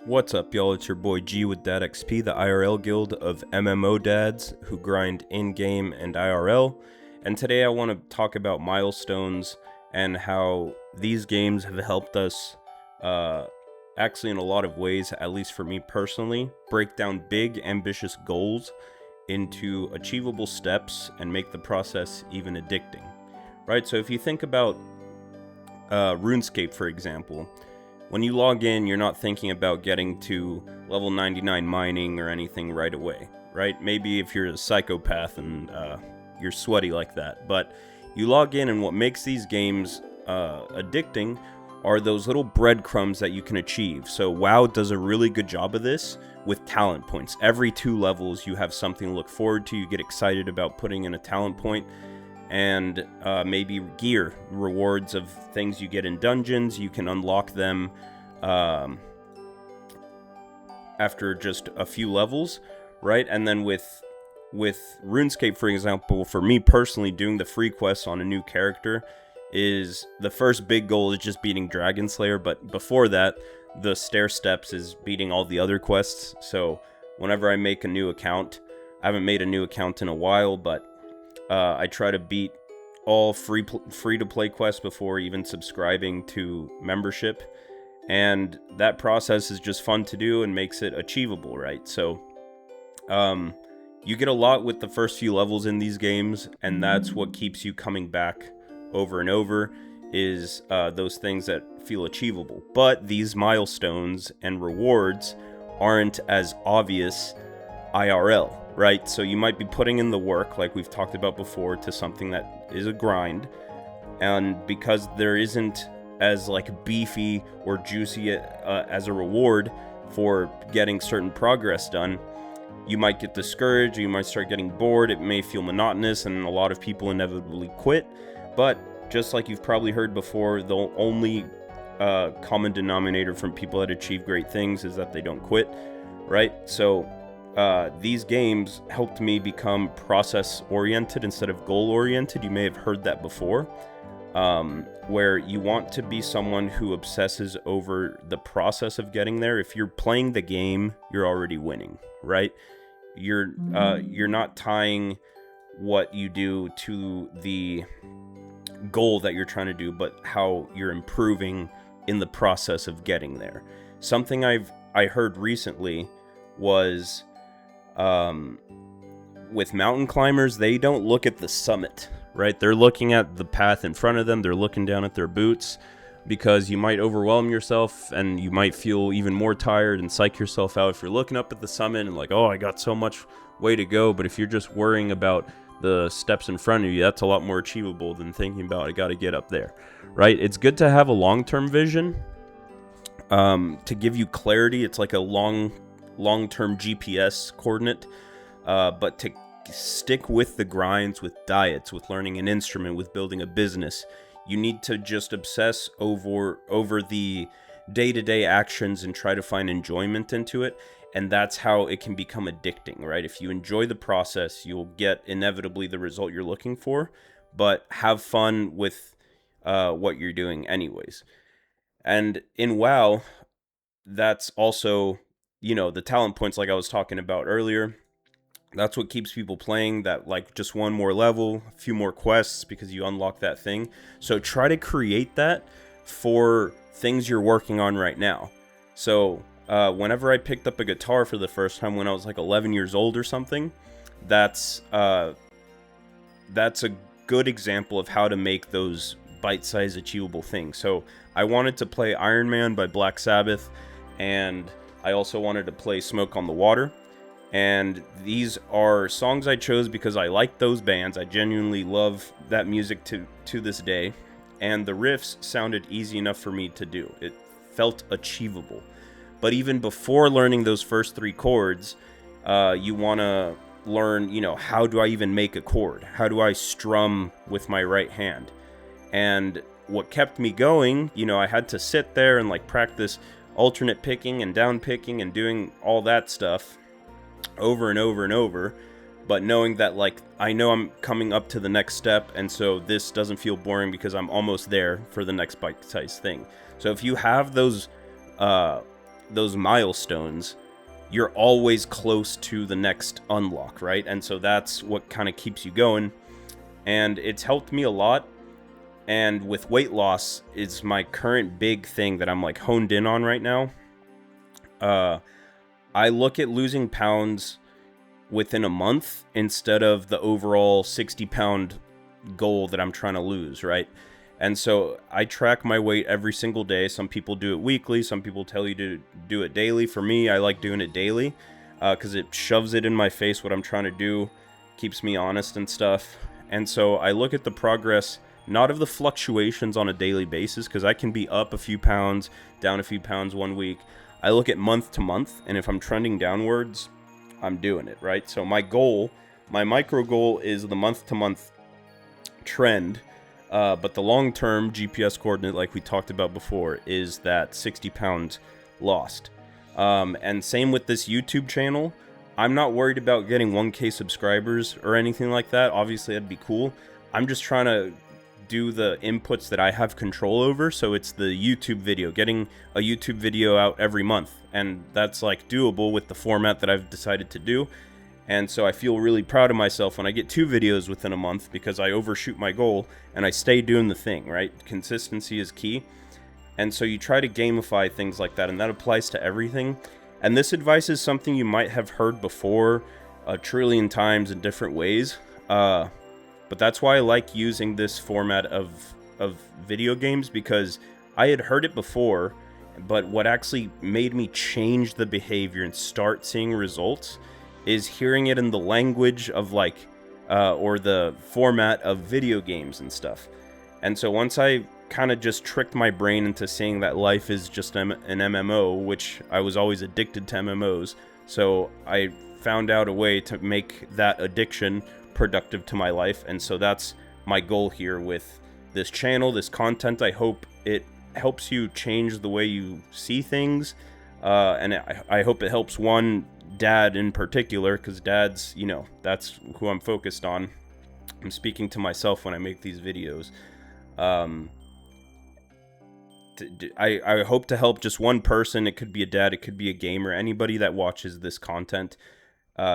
What's up, y'all? It's your boy G with Dad XP, the IRL guild of MMO dads who grind in-game and IRL. And today I want to talk about milestones and how these games have helped us, actually in a lot of ways, at least for me personally, break down big, ambitious goals into achievable steps and make the process even addicting. Right? So if you think about RuneScape, for example, when you log in, you're not thinking about getting to level 99 mining or anything right away, right? Maybe if you're a psychopath and you're sweaty like that. But you log in, and what makes these games addicting are those little breadcrumbs that you can achieve. So WoW does a really good job of this with talent points. Every 2 levels, you have something to look forward to. You get excited about putting in a talent point. And maybe gear, rewards of things you get in dungeons. You can unlock them after just a few levels, right? And then with RuneScape, for example, for me personally, doing the free quests on a new character is the first big goal is just beating Dragon Slayer. But before that, the stair steps is beating all the other quests. So whenever I make a new account, I haven't made a new account in a while, but I try to beat all free-to-play quests before even subscribing to membership, and that process is just fun to do and makes it achievable, right? So you get a lot with the first few levels in these games, and that's what keeps you coming back over and over, is those things that feel achievable. But these milestones and rewards aren't as obvious IRL, right? So you might be putting in the work, like we've talked about before, to something that is a grind, and because there isn't as like beefy or juicy as a reward for getting certain progress done, you might get discouraged, you might start getting bored, it may feel monotonous, and a lot of people inevitably quit. But just like you've probably heard before, the only common denominator from people that achieve great things is that they don't quit, right? So these games helped me become process-oriented instead of goal-oriented. You may have heard that before, where you want to be someone who obsesses over the process of getting there. If you're playing the game, you're already winning, right? You're not tying what you do to the goal that you're trying to do, but how you're improving in the process of getting there. Something I heard recently was, with mountain climbers, they don't look at the summit, right? They're looking at the path in front of them. They're looking down at their boots, because you might overwhelm yourself and you might feel even more tired and psych yourself out if you're looking up at the summit and like, oh, I got so much way to go. But if you're just worrying about the steps in front of you, that's a lot more achievable than thinking about, I got to get up there, right? It's good to have a long-term vision to give you clarity. It's like a long-term GPS coordinate, but to stick with the grinds, with diets, with learning an instrument, with building a business, you need to just obsess over the day-to-day actions and try to find enjoyment into it. And that's how it can become addicting, right? If you enjoy the process, you'll get inevitably the result you're looking for, but have fun with what you're doing anyways. And in WoW, that's also, the talent points, like I was talking about earlier. That's what keeps people playing, that like just one more level, a few more quests, because you unlock that thing. So try to create that for things you're working on right now. So whenever I picked up a guitar for the first time when I was like 11 years old or something, that's a good example of how to make those bite-sized achievable things. So I wanted to play Iron Man by Black Sabbath, and I also wanted to play Smoke on the Water. And these are songs I chose because I like those bands. I genuinely love that music to this day. And the riffs sounded easy enough for me to do. It felt achievable. But even before learning those first 3 chords, you want to learn, how do I even make a chord? How do I strum with my right hand? And what kept me going, I had to sit there and like practice alternate picking and down picking and doing all that stuff over and over and over, but knowing that like I know I'm coming up to the next step, and so this doesn't feel boring because I'm almost there for the next bite-sized thing. So if you have those those milestones, you're always close to the next unlock, right? And so that's what kind of keeps you going. And it's helped me a lot. And with weight loss is my current big thing that I'm like honed in on right now. I look at losing pounds within a month instead of the overall 60-pound goal that I'm trying to lose, right? And so I track my weight every single day. Some people do it weekly. Some people tell you to do it daily. For me, I like doing it daily because it shoves it in my face what I'm trying to do, keeps me honest and stuff. And so I look at the progress, not of the fluctuations on a daily basis, because I can be up a few pounds, down a few pounds one week. I look at month to month, and if I'm trending downwards, I'm doing it, right? So my goal, my micro goal is the month to month trend. But the long-term GPS coordinate, like we talked about before, is that 60 pounds lost. And same with this YouTube channel. I'm not worried about getting 1K subscribers or anything like that. Obviously, that'd be cool. I'm just trying to do the inputs that I have control over. So it's the YouTube video, getting a YouTube video out every month. And that's like doable with the format that I've decided to do. And so I feel really proud of myself when I get 2 videos within a month because I overshoot my goal and I stay doing the thing, right? Consistency is key. And so you try to gamify things like that, and that applies to everything. And this advice is something you might have heard before a trillion times in different ways. But that's why I like using this format of video games, because I had heard it before, but what actually made me change the behavior and start seeing results is hearing it in the language of like, or the format of video games and stuff. And so once I kind of just tricked my brain into saying that life is just an MMO, which I was always addicted to MMOs, so I found out a way to make that addiction productive to my life. And so that's my goal here with this channel, this content. I hope it helps you change the way you see things, and I hope it helps one dad in particular, because dads, you know, that's who I'm focused on. I'm speaking to myself when I make these videos. I hope to help just one person. It could be a dad, it could be a gamer, anybody that watches this content,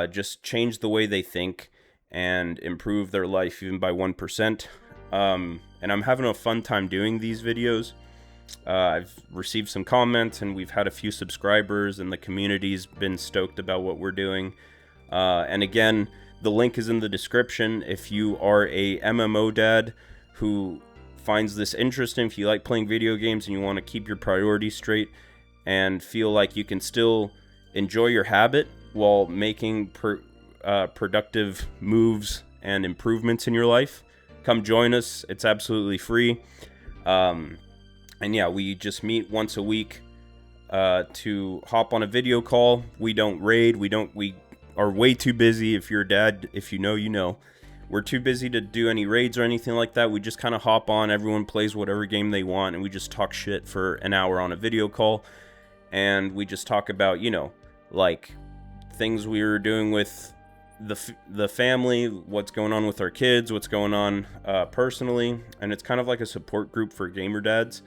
just change the way they think and improve their life even by 1%. And I'm having a fun time doing these videos. I've received some comments and we've had a few subscribers, and the community's been stoked about what we're doing. And again, the link is in the description. If you are a MMO dad who finds this interesting, if you like playing video games and you want to keep your priorities straight and feel like you can still enjoy your habit while making productive moves and improvements in your life, come join us. It's absolutely free. And yeah, we just meet once a week to hop on a video call. We don't raid. We are way too busy. If you're a dad, if you know, you know. We're too busy to do any raids or anything like that. We just kind of hop on. Everyone plays whatever game they want, and we just talk shit for an hour on a video call. And we just talk about, you know, like things we were doing with the family, what's going on with our kids, what's going on personally. And it's kind of like a support group for gamer dads.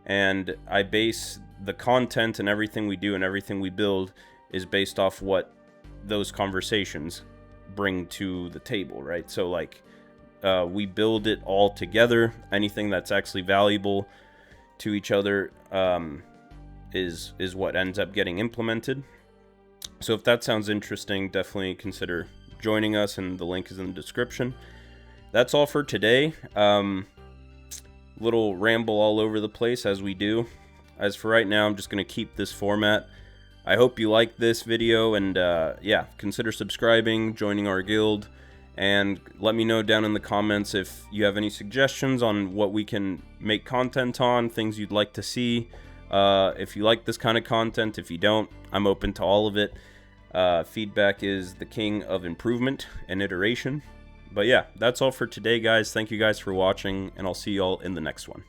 And I base the content and everything we do and everything we build is based off what those conversations bring to the table, right? So like we build it all together. Anything that's actually valuable to each other is what ends up getting implemented. So if that sounds interesting, definitely consider joining us, and the link is in the description. That's all for today. Little ramble all over the place as we do. As for right now, I'm just going to keep this format. I hope you like this video, and yeah, consider subscribing, joining our guild, and let me know down in the comments if you have any suggestions on what we can make content on, things you'd like to see. If you like this kind of content, if you don't, I'm open to all of it. Feedback is the king of improvement and iteration. But yeah, that's all for today, guys. Thank you guys for watching, and I'll see you all in the next one.